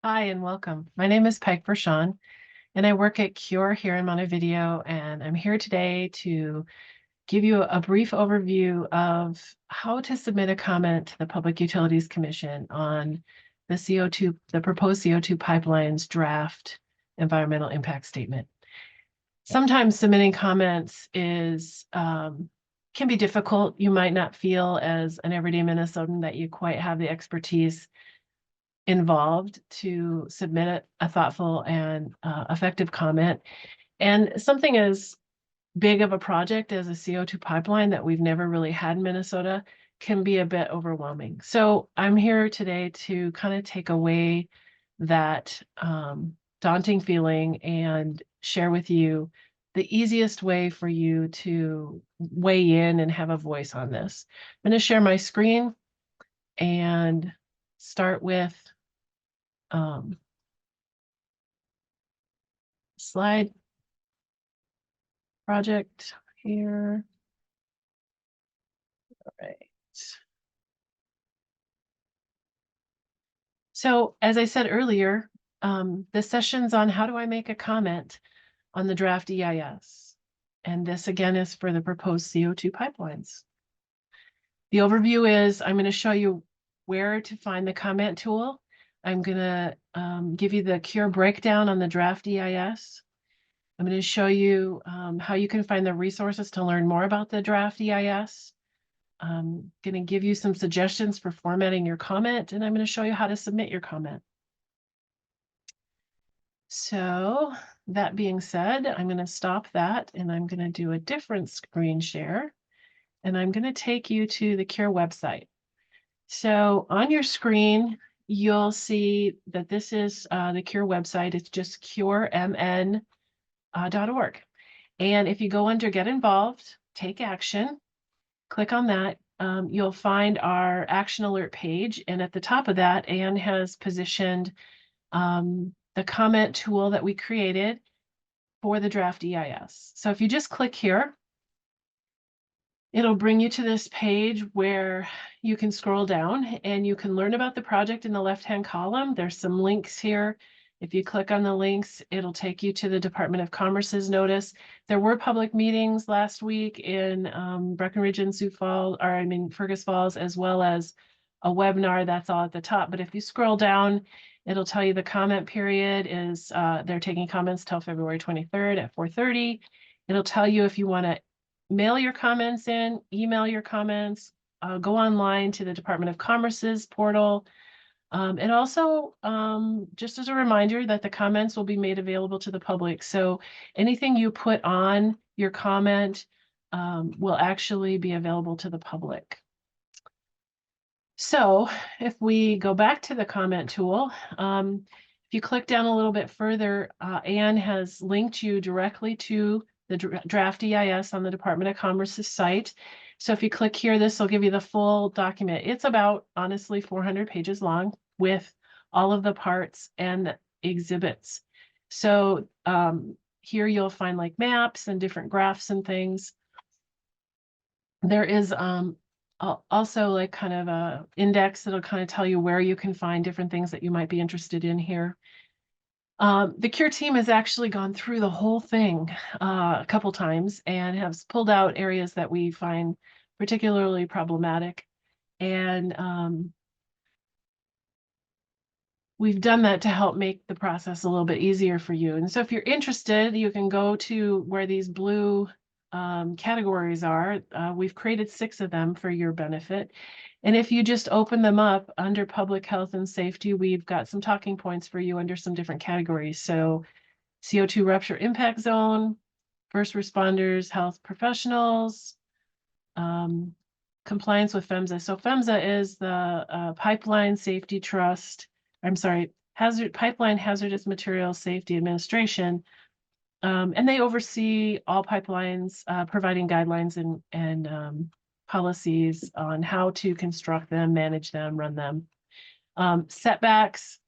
Hi and welcome. My name is Peg Furshong and I work at CURE here in Montevideo, and I'm here today to give you a brief overview of how to submit a comment to the Public Utilities Commission on the proposed CO2 pipelines draft environmental impact statement. Sometimes submitting comments can be difficult. You might not feel as an everyday Minnesotan that you quite have the expertise involved to submit a thoughtful and effective comment. And something as big of a project as a CO2 pipeline that we've never really had in Minnesota can be a bit overwhelming. So I'm here today to kind of take away that daunting feeling and share with you the easiest way for you to weigh in and have a voice on this. I'm going to share my screen and start with slide project here. All right. So as I said earlier, the session's on how do I make a comment on the draft EIS? And this again is for the proposed CO2 pipelines. The overview is I'm going to show you where to find the comment tool. I'm going to give you the CURE breakdown on the draft EIS. I'm going to show you how you can find the resources to learn more about the draft EIS. I'm going to give you some suggestions for formatting your comment, and I'm going to show you how to submit your comment. So that being said, I'm going to stop that and I'm going to do a different screen share, and I'm going to take you to the CURE website. So on your screen, you'll see that this is the CURE website. It's just curemn.org. And if you go under Get Involved, Take Action, click on that, you'll find our action alert page. And at the top of that, Anne has positioned the comment tool that we created for the draft EIS. So if you just click here, it'll bring you to this page where you can scroll down and you can learn about the project in the left-hand column. There's some links here. If you click on the links, it'll take you to the Department of Commerce's notice. There were public meetings last week in Breckenridge and Fergus Falls, as well as a webinar. That's all at the top. But if you scroll down, it'll tell you the comment period is, they're taking comments till February 23rd at 4:30. It'll tell you if you want to mail your comments in, email your comments, go online to the Department of Commerce's portal. And also, just as a reminder that the comments will be made available to the public. So anything you put on your comment will actually be available to the public. So if we go back to the comment tool, if you click down a little bit further, Anne has linked you directly to the draft EIS on the Department of Commerce's site. So if you click here, this will give you the full document. It's about, honestly, 400 pages long with all of the parts and exhibits. So here you'll find like maps and different graphs and things. There is also like kind of a index that'll kind of tell you where you can find different things that you might be interested in here. The CURE team has actually gone through the whole thing a couple times and has pulled out areas that we find particularly problematic. And we've done that to help make the process a little bit easier for you. And so if you're interested, you can go to where these blue categories are. We've created 6 of them for your benefit. And if you just open them up under public health and safety, we've got some talking points for you under some different categories. So CO2 rupture impact zone, first responders, health professionals, compliance with PHMSA. So PHMSA is the Pipeline Safety Trust, Pipeline Hazardous Materials Safety Administration. And they oversee all pipelines, providing guidelines and policies on how to construct them, manage them, run them. Setbacks.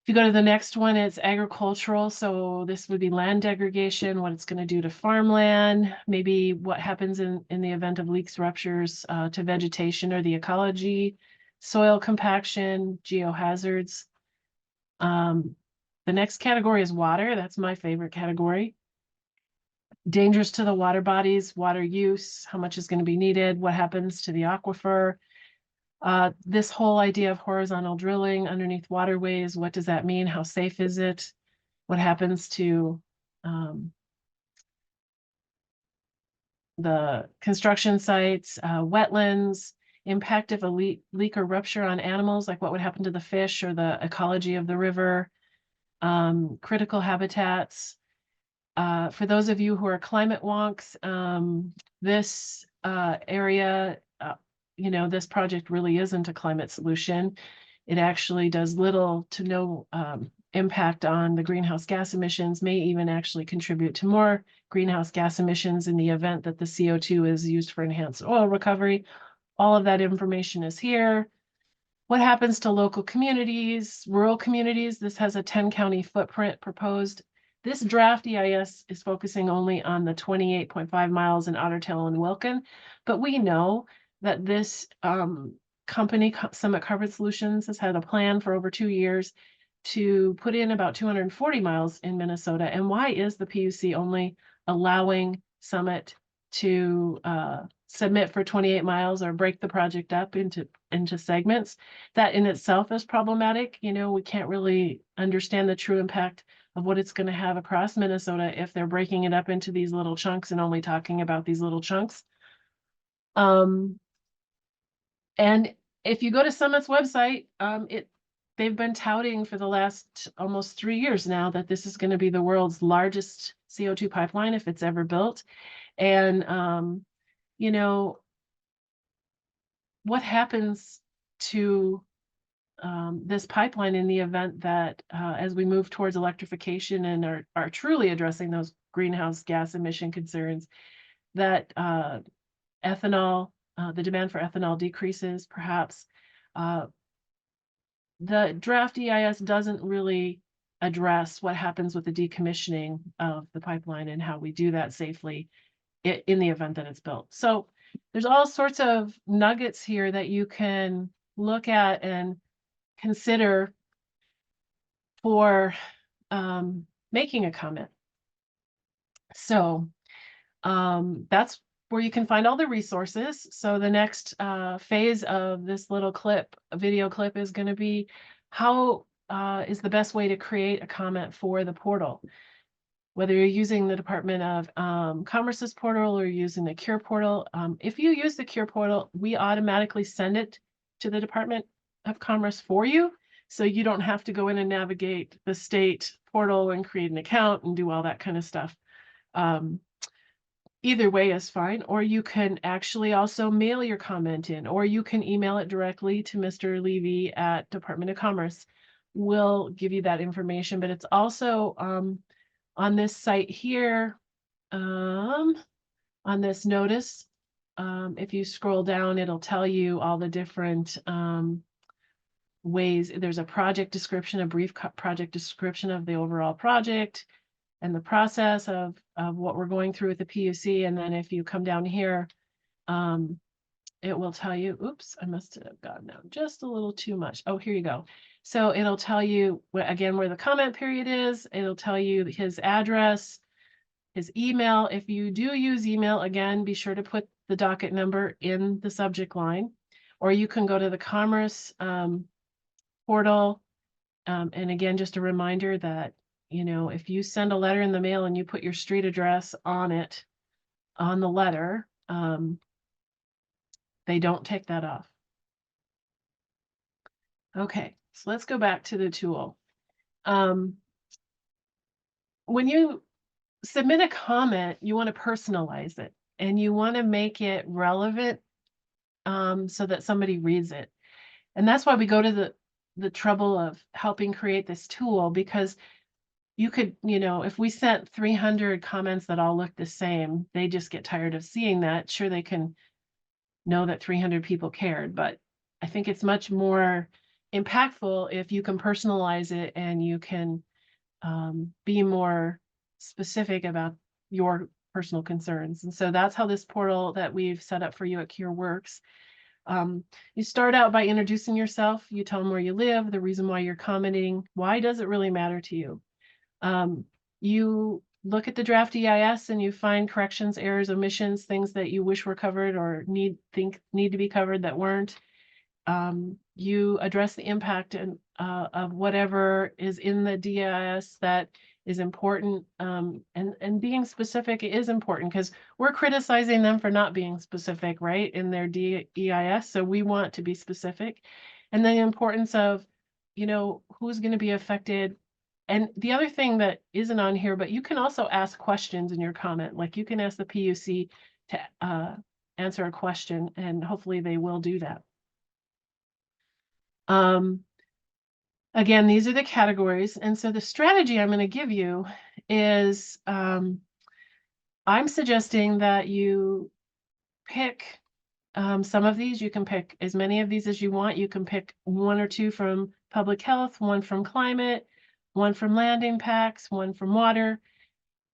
If you go to the next one, it's agricultural. So this would be land degradation, what it's going to do to farmland, maybe what happens in the event of leaks, ruptures to vegetation or the ecology, soil compaction, geohazards. The next category is water. That's my favorite category. Dangers to the water bodies, water use, how much is going to be needed, what happens to the aquifer. This whole idea of horizontal drilling underneath waterways, what does that mean? How safe is it? What happens to the construction sites, wetlands, impact of a leak or rupture on animals, like what would happen to the fish or the ecology of the river, critical habitats. For those of you who are climate wonks, this area, this project really isn't a climate solution. It actually does little to no impact on the greenhouse gas emissions, may even actually contribute to more greenhouse gas emissions in the event that the CO2 is used for enhanced oil recovery. All of that information is here. What happens to local communities, rural communities? This has a 10-county footprint proposed. This draft EIS is focusing only on the 28.5 miles in Otter Tail and Wilkin, but we know that this company, Summit Carbon Solutions, has had a plan for over 2 years to put in about 240 miles in Minnesota. And why is the PUC only allowing Summit to submit for 28 miles or break the project up into segments? That in itself is problematic. We can't really understand the true impact of what it's going to have across Minnesota if they're breaking it up into these little chunks and only talking about these little chunks. And if you go to Summit's website, they've been touting for the last almost 3 years now that this is going to be the world's largest CO2 pipeline if it's ever built. And, what happens to this pipeline in the event that as we move towards electrification and are truly addressing those greenhouse gas emission concerns, that ethanol, the demand for ethanol decreases, perhaps. The draft EIS doesn't really address what happens with the decommissioning of the pipeline and how we do that safely in the event that it's built. So there's all sorts of nuggets here that you can look at and consider for making a comment. So that's where you can find all the resources. So the next phase of this little video clip is going to be how is the best way to create a comment for the portal. Whether you're using the Department of Commerce's portal or using the Cure portal. If you use the Cure portal, we automatically send it to the Department of Commerce for you. So you don't have to go in and navigate the state portal and create an account and do all that kind of stuff. Either way is fine, or you can actually also mail your comment in, or you can email it directly to Mr. Levy at Department of Commerce. We'll give you that information, but it's also on this site here, on this notice. If you scroll down, it'll tell you all the different ways. There's a project description, a brief project description of the overall project and the process of what we're going through with the PUC. And then if you come down here, it will tell you, oops, I must have gotten down just a little too much. Oh, here you go. So it'll tell you, again, where the comment period is. It'll tell you his address, his email. If you do use email, again, be sure to put the docket number in the subject line, or you can go to the Commerce portal. And again, just a reminder that, if you send a letter in the mail and you put your street address on it, on the letter, they don't take that off. Okay, so let's go back to the tool. When you submit a comment, you want to personalize it and you want to make it relevant so that somebody reads it. And that's why we go to the trouble of helping create this tool, because you could, if we sent 300 comments that all look the same, they just get tired of seeing that. Sure, they can know that 300 people cared, but I think it's much more impactful if you can personalize it and you can be more specific about your personal concerns. And so that's how this portal that we've set up for you at Cure works. You start out by introducing yourself. You tell them where you live, the reason why you're commenting. Why does it really matter to you? You look at the draft EIS and you find corrections, errors, omissions, things that you wish were covered or need to be covered that weren't. You address the impact of whatever is in the DEIS that is important. And being specific is important because we're criticizing them for not being specific, right, in their DEIS. So we want to be specific. And then the importance of, who's going to be affected. And the other thing that isn't on here, but you can also ask questions in your comment. Like you can ask the PUC to answer a question, and hopefully they will do that. Again, these are the categories. And so the strategy I'm going to give you is I'm suggesting that you pick some of these. You can pick as many of these as you want. You can pick 1 or 2 from public health, 1 from climate, 1 from land impacts, 1 from water,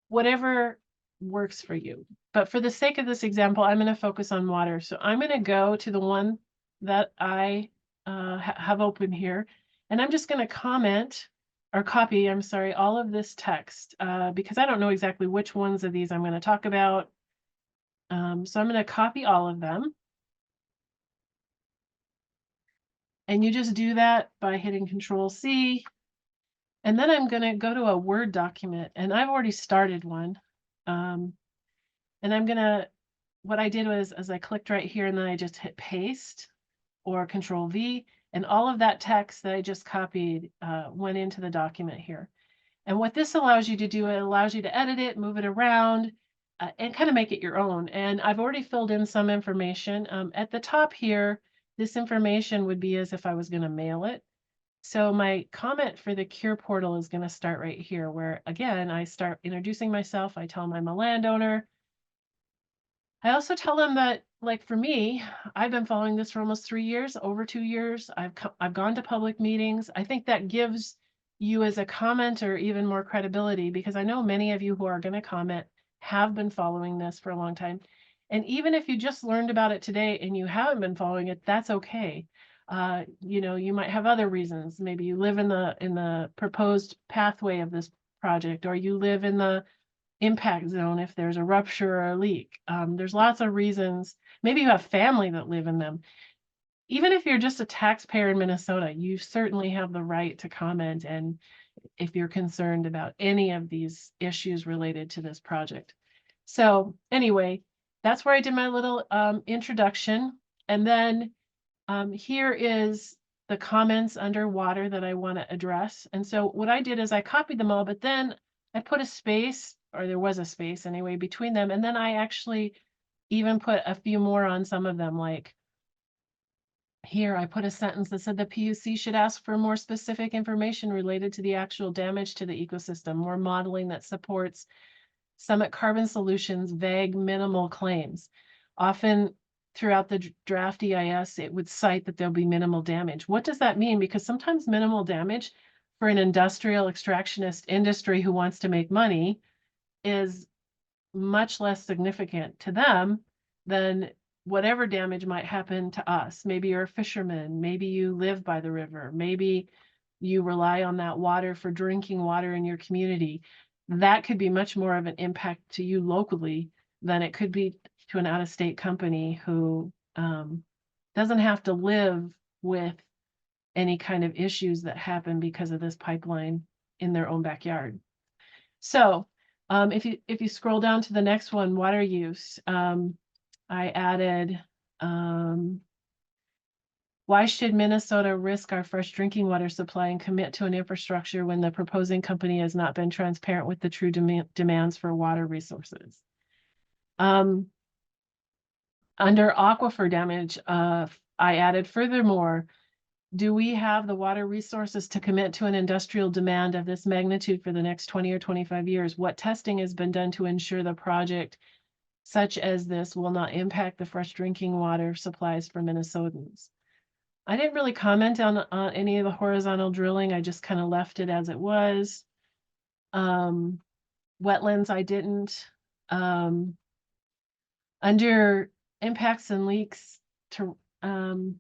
whatever works for you. But for the sake of this example, I'm going to focus on water. So I'm going to go to the one that I have open here. And I'm just going to comment or copy, I'm sorry, all of this text because I don't know exactly which ones of these I'm going to talk about. So I'm going to copy all of them. And you just do that by hitting Control-C. And then I'm going to go to a Word document. And I've already started one. And I'm going to, what I did was, as I clicked right here, and then I just hit Paste or Control-V. And all of that text that I just copied went into the document here. And what this allows you to do, it allows you to edit it, move it around, and kind of make it your own. And I've already filled in some information. At the top here, this information would be as if I was going to mail it. So my comment for the Cure portal is going to start right here, where, again, I start introducing myself. I tell them I'm a landowner. I also tell them that, like for me, I've been following this for almost 3 years, over 2 years. I've gone to public meetings. I think that gives you as a commenter even more credibility because I know many of you who are going to comment have been following this for a long time. And even if you just learned about it today and you haven't been following it, that's okay. You might have other reasons. Maybe you live in the proposed pathway of this project, or you live in the impact zone if there's a rupture or a leak. There's lots of reasons. Maybe you have family that live in them. Even if you're just a taxpayer in Minnesota, you certainly have the right to comment, and if you're concerned about any of these issues related to this project. So anyway, that's where I did my little introduction. And then here is the comments under water that I want to address. And so what I did is I copied them all, but then I put a space, or there was a space anyway, between them. And then I actually even put a few more on some of them. Like here, I put a sentence that said the PUC should ask for more specific information related to the actual damage to the ecosystem, more modeling that supports Summit Carbon Solutions' vague minimal claims. Often throughout the draft EIS, it would cite that there'll be minimal damage. What does that mean? Because sometimes minimal damage for an industrial extractionist industry who wants to make money is much less significant to them than whatever damage might happen to us. Maybe you're a fisherman, maybe you live by the river, maybe you rely on that water for drinking water in your community. That could be much more of an impact to you locally than it could be to an out-of-state company who doesn't have to live with any kind of issues that happen because of this pipeline in their own backyard. So if you scroll down to the next one, water use, I added, why should Minnesota risk our fresh drinking water supply and commit to an infrastructure when the proposing company has not been transparent with the true demands for water resources? Under aquifer damage, I added, furthermore, do we have the water resources to commit to an industrial demand of this magnitude for the next 20 or 25 years? What testing has been done to ensure the project such as this will not impact the fresh drinking water supplies for Minnesotans? I didn't really comment on any of the horizontal drilling. I just kind of left it as it was. Wetlands, I didn't. Under impacts and leaks to or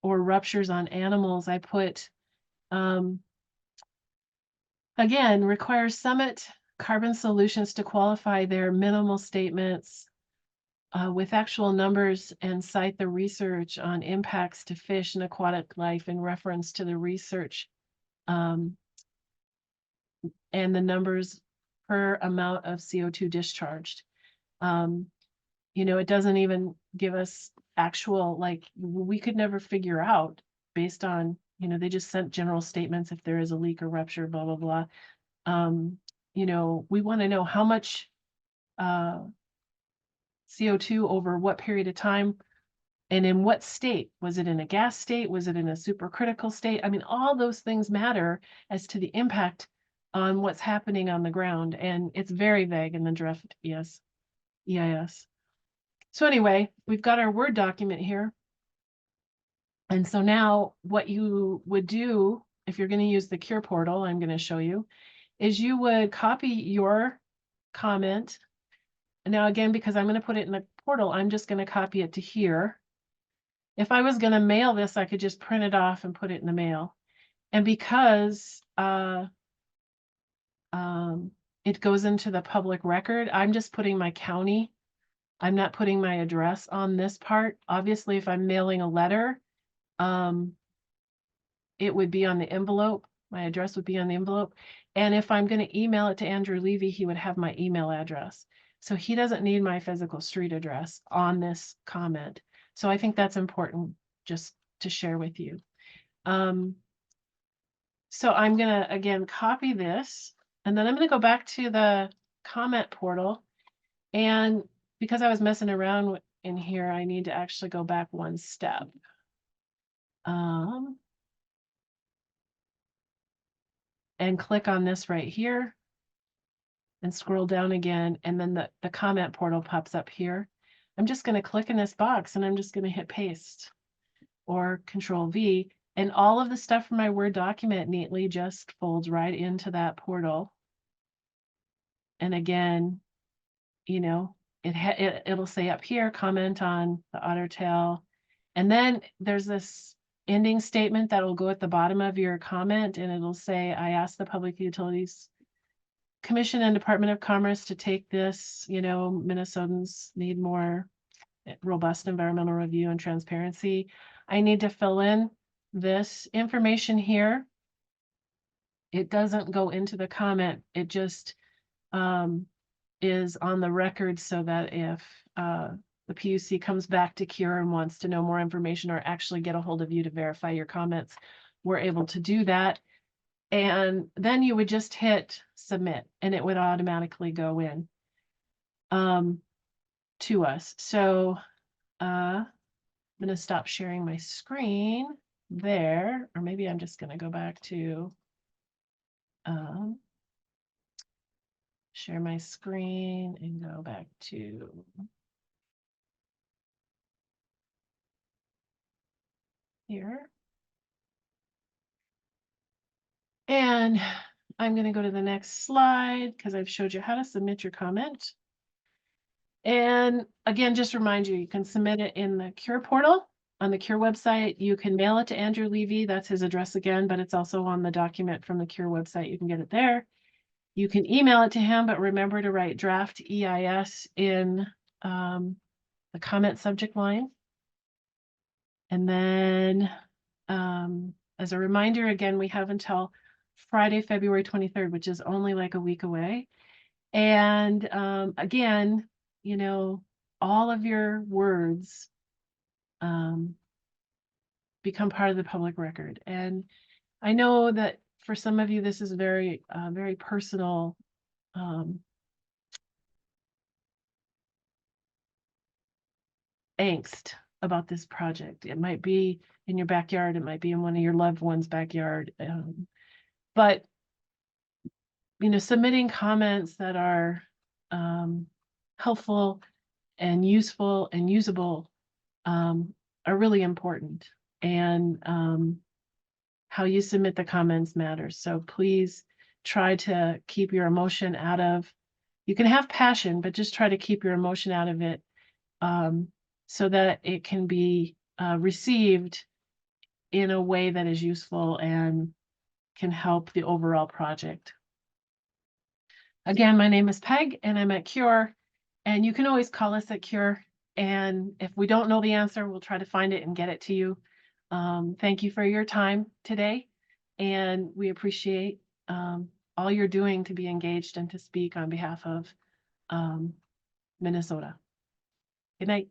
ruptures on animals, I put, again, requires Summit Carbon Solutions to qualify their minimal statements with actual numbers and cite the research on impacts to fish and aquatic life in reference to the research and the numbers per amount of CO2 discharged. You know, it doesn't even give us actual, like, we could never figure out based on, you know, they just sent general statements if there is a leak or rupture, blah, blah, blah. You know, we want to know how much CO2 over what period of time and in what state. Was it in a gas state? Was it in a supercritical state? I mean, all those things matter as to the impact on what's happening on the ground. And it's very vague in the draft EIS. So anyway, we've got our Word document here. And so now what you would do if you're going to use the Cure portal, I'm going to show you, is you would copy your comment. And now again, because I'm going to put it in the portal, I'm just going to copy it to here. If I was going to mail this, I could just print it off and put it in the mail. And because it goes into the public record, I'm just putting my county. I'm not putting my address on this part. Obviously, if I'm mailing a letter, it would be on the envelope. My address would be on the envelope. And if I'm going to email it to Andrew Levy, he would have my email address. So he doesn't need my physical street address on this comment. So I think that's important just to share with you. So I'm going to, again, copy this, and then I'm going to go back to the comment portal. And because I was messing around in here, I need to actually go back one step. And click on this right here and scroll down again. And then the comment portal pops up here. I'm just going to click in this box and I'm just going to hit paste or Control V. And all of the stuff from my Word document neatly just folds right into that portal. And again, you know, it'll say up here, comment on the Otter Tail. And then there's this ending statement that will go at the bottom of your comment, and it'll say, I ask the Public Utilities Commission and Department of Commerce to take this, you know, Minnesotans need more robust environmental review and transparency. I need to fill in this information here. It doesn't go into the comment. It just is on the record so that if the PUC comes back to Cure and wants to know more information or actually get a hold of you to verify your comments, we're able to do that. And then you would just hit submit and it would automatically go in to us. So I'm going to stop sharing my screen there, or maybe I'm just going to go back to share my screen and go back to here. And I'm going to go to the next slide because I've showed you how to submit your comment. And again, just remind you, you can submit it in the Cure portal on the Cure website. You can mail it to Andrew Levy. That's his address again, but it's also on the document from the Cure website. You can get it there. You can email it to him, but remember to write draft EIS in the comment subject line. And then as a reminder, again, we have until Friday, February 23rd, which is only like a week away. And again, you know, all of your words become part of the public record. And I know that for some of you, this is very, very personal angst about this project. It might be in your backyard. It might be in one of your loved ones' backyard. But, you know, submitting comments that are helpful and useful and usable are really important. And how you submit the comments matters. So please try to keep your emotion out of, you can have passion, but just try to keep your emotion out of it so that it can be received in a way that is useful and can help the overall project. Again, my name is Peg and I'm at CURE, and you can always call us at CURE. And if we don't know the answer, we'll try to find it and get it to you. Thank you for your time today, and we appreciate all you're doing to be engaged and to speak on behalf of Minnesota. Good night.